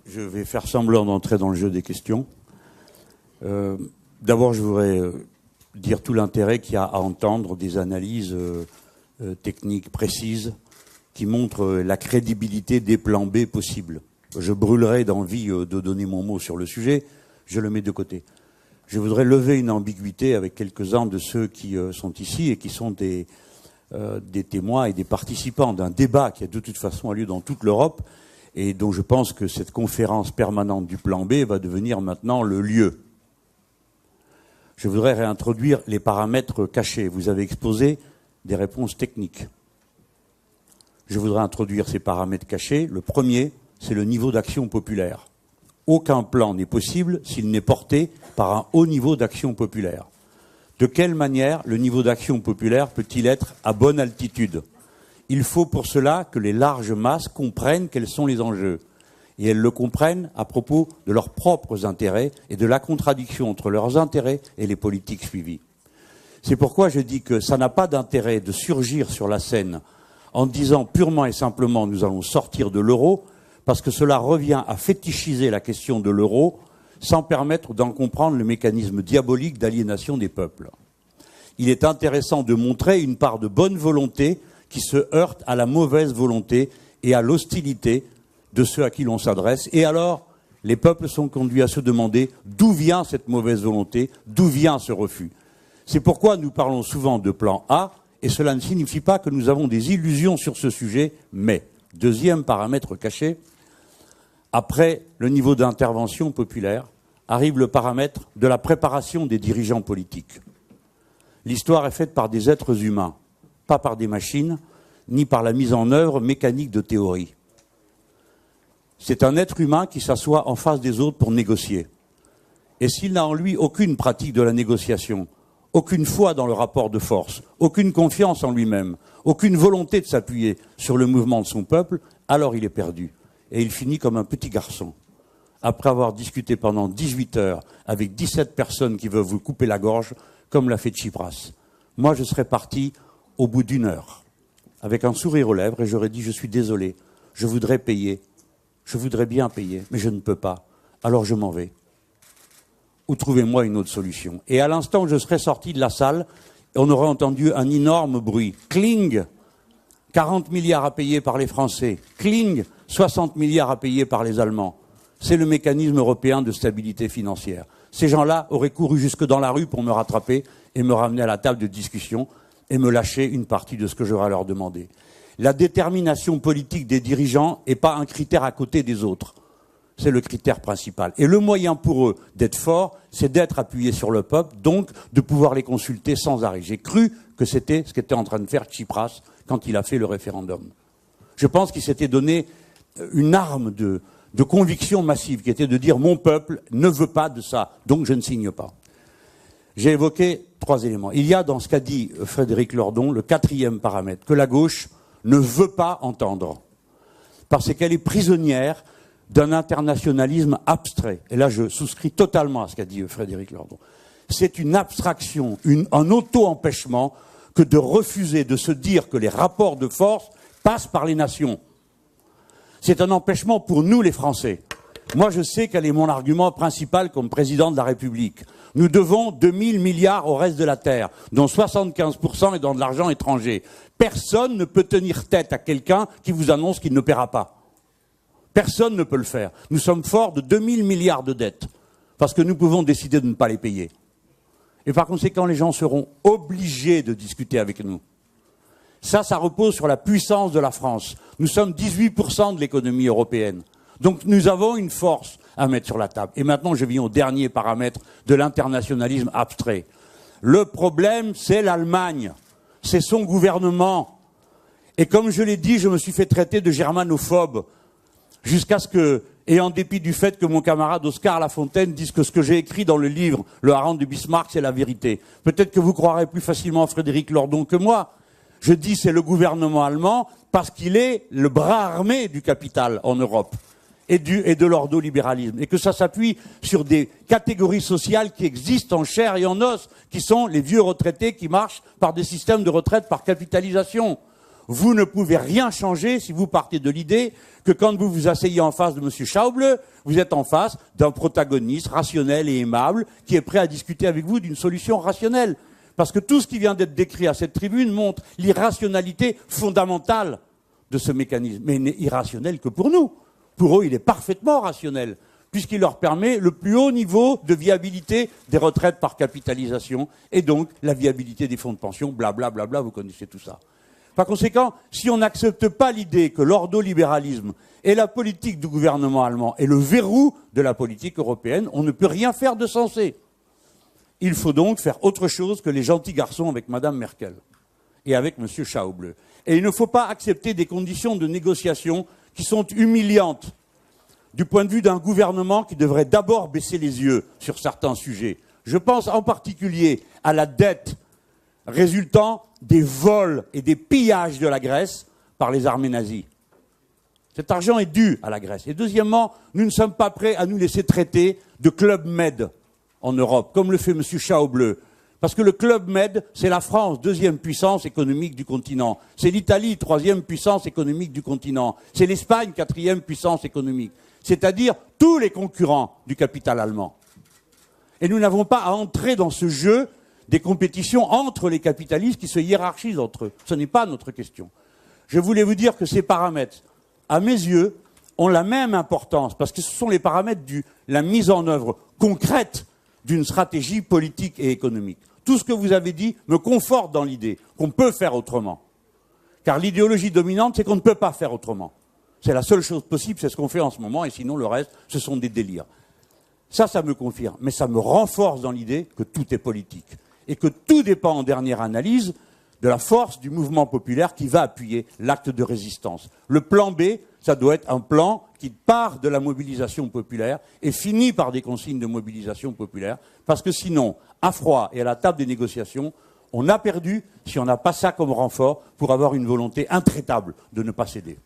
Je vais faire semblant d'entrer dans le jeu des questions. D'abord, je voudrais dire tout l'intérêt qu'il y a à entendre des analyses techniques précises qui montrent la crédibilité des plans B possibles. Je brûlerai d'envie de donner mon mot sur le sujet, je le mets de côté. Je voudrais lever une ambiguïté avec quelques-uns de ceux qui sont ici et qui sont des témoins et des participants d'un débat qui a de toute façon lieu dans toute l'Europe et dont je pense que cette conférence permanente du plan B va devenir maintenant le lieu. Je voudrais réintroduire les paramètres cachés. Vous avez exposé des réponses techniques. Je voudrais introduire ces paramètres cachés. Le premier, c'est le niveau d'action populaire. Aucun plan n'est possible s'il n'est porté par un haut niveau d'action populaire. De quelle manière le niveau d'action populaire peut-il être à bonne altitude? Il faut pour cela que les larges masses comprennent quels sont les enjeux. Et elles le comprennent à propos de leurs propres intérêts et de la contradiction entre leurs intérêts et les politiques suivies. C'est pourquoi je dis que ça n'a pas d'intérêt de surgir sur la scène en disant purement et simplement nous allons sortir de l'euro, parce que cela revient à fétichiser la question de l'euro sans permettre d'en comprendre le mécanisme diabolique d'aliénation des peuples. Il est intéressant de montrer une part de bonne volonté qui se heurte à la mauvaise volonté et à l'hostilité de ceux à qui l'on s'adresse. Et alors, les peuples sont conduits à se demander d'où vient cette mauvaise volonté, d'où vient ce refus. C'est pourquoi nous parlons souvent de plan A, et cela ne signifie pas que nous avons des illusions sur ce sujet, mais, deuxième paramètre caché, après le niveau d'intervention populaire, arrive le paramètre de la préparation des dirigeants politiques. L'histoire est faite par des êtres humains, pas par des machines, ni par la mise en œuvre mécanique de théories. C'est un être humain qui s'assoit en face des autres pour négocier. Et s'il n'a en lui aucune pratique de la négociation, aucune foi dans le rapport de force, aucune confiance en lui-même, aucune volonté de s'appuyer sur le mouvement de son peuple, alors il est perdu. Et il finit comme un petit garçon. Après avoir discuté pendant 18 heures avec 17 personnes qui veulent vous couper la gorge, comme l'a fait Tsipras. Moi, je serais parti au bout d'une heure, avec un sourire aux lèvres, et j'aurais dit, je suis désolé, je voudrais payer, je voudrais bien payer, mais je ne peux pas, alors je m'en vais. Ou trouvez-moi une autre solution. Et à l'instant où je serais sorti de la salle, on aurait entendu un énorme bruit. Cling, 40 milliards à payer par les Français. Cling, 60 milliards à payer par les Allemands. C'est le mécanisme européen de stabilité financière. Ces gens-là auraient couru jusque dans la rue pour me rattraper et me ramener à la table de discussion et me lâcher une partie de ce que j'aurais à leur demander. La détermination politique des dirigeants n'est pas un critère à côté des autres. C'est le critère principal. Et le moyen pour eux d'être forts, c'est d'être appuyés sur le peuple, donc de pouvoir les consulter sans arrêt. J'ai cru que c'était ce qu'était en train de faire Tsipras quand il a fait le référendum. Je pense qu'il s'était donné une arme de conviction massive, qui était de dire « mon peuple ne veut pas de ça, donc je ne signe pas ». J'ai évoqué 3 éléments. Il y a dans ce qu'a dit Frédéric Lordon le 4e paramètre, que la gauche ne veut pas entendre, parce qu'elle est prisonnière d'un internationalisme abstrait. Et là, je souscris totalement à ce qu'a dit Frédéric Lordon. C'est une abstraction, un auto-empêchement que de refuser de se dire que les rapports de force passent par les nations. C'est un empêchement pour nous, les Français. Moi, je sais quel est mon argument principal comme président de la République. Nous devons 2000 milliards au reste de la Terre, dont 75% est dans de l'argent étranger. Personne ne peut tenir tête à quelqu'un qui vous annonce qu'il ne paiera pas. Personne ne peut le faire. Nous sommes forts de 2000 milliards de dettes, parce que nous pouvons décider de ne pas les payer. Et par conséquent, les gens seront obligés de discuter avec nous. Ça repose sur la puissance de la France. Nous sommes 18% de l'économie européenne. Donc nous avons une force à mettre sur la table. Et maintenant, je viens au dernier paramètre de l'internationalisme abstrait. Le problème, c'est l'Allemagne. C'est son gouvernement. Et comme je l'ai dit, je me suis fait traiter de germanophobe. Jusqu'à ce que, et en dépit du fait que mon camarade Oscar Lafontaine dise que ce que j'ai écrit dans le livre, Le hareng de Bismarck, c'est la vérité. Peut-être que vous croirez plus facilement Frédéric Lordon que moi. Je dis c'est le gouvernement allemand parce qu'il est le bras armé du capital en Europe et de l'ordolibéralisme. Et que ça s'appuie sur des catégories sociales qui existent en chair et en os, qui sont les vieux retraités qui marchent par des systèmes de retraite par capitalisation. vous ne pouvez rien changer si vous partez de l'idée que quand vous vous asseyez en face de M. Schauble, vous êtes en face d'un protagoniste rationnel et aimable qui est prêt à discuter avec vous d'une solution rationnelle. Parce que tout ce qui vient d'être décrit à cette tribune montre l'irrationalité fondamentale de ce mécanisme. Mais il n'est irrationnel que pour nous. Pour eux, il est parfaitement rationnel, puisqu'il leur permet le plus haut niveau de viabilité des retraites par capitalisation, et donc la viabilité des fonds de pension, blablabla, bla, bla, vous connaissez tout ça. Par conséquent, si on n'accepte pas l'idée que l'ordolibéralisme est la politique du gouvernement allemand et le verrou de la politique européenne, on ne peut rien faire de sensé. Il faut donc faire autre chose que les gentils garçons avec Mme Merkel et avec M. Schauble. Et il ne faut pas accepter des conditions de négociation qui sont humiliantes du point de vue d'un gouvernement qui devrait d'abord baisser les yeux sur certains sujets. Je pense en particulier à la dette résultant des vols et des pillages de la Grèce par les armées nazies. Cet argent est dû à la Grèce. Et deuxièmement, nous ne sommes pas prêts à nous laisser traiter de Club Med en Europe, comme le fait M. Schauble. Parce que le Club Med, c'est la France, deuxième puissance économique du continent. C'est l'Italie, troisième puissance économique du continent. C'est l'Espagne, quatrième puissance économique. C'est-à-dire tous les concurrents du capital allemand. Et nous n'avons pas à entrer dans ce jeu des compétitions entre les capitalistes qui se hiérarchisent entre eux. Ce n'est pas notre question. Je voulais vous dire que ces paramètres, à mes yeux, ont la même importance, parce que ce sont les paramètres de la mise en œuvre concrète d'une stratégie politique et économique. Tout ce que vous avez dit me conforte dans l'idée qu'on peut faire autrement. Car l'idéologie dominante, c'est qu'on ne peut pas faire autrement. C'est la seule chose possible, c'est ce qu'on fait en ce moment, et sinon le reste, ce sont des délires. Ça me confirme, mais ça me renforce dans l'idée que tout est politique. Et que tout dépend en dernière analyse de la force du mouvement populaire qui va appuyer l'acte de résistance. Le plan B, ça doit être un plan qui part de la mobilisation populaire et finit par des consignes de mobilisation populaire, parce que sinon, à froid et à la table des négociations, on a perdu si on n'a pas ça comme renfort pour avoir une volonté intraitable de ne pas céder.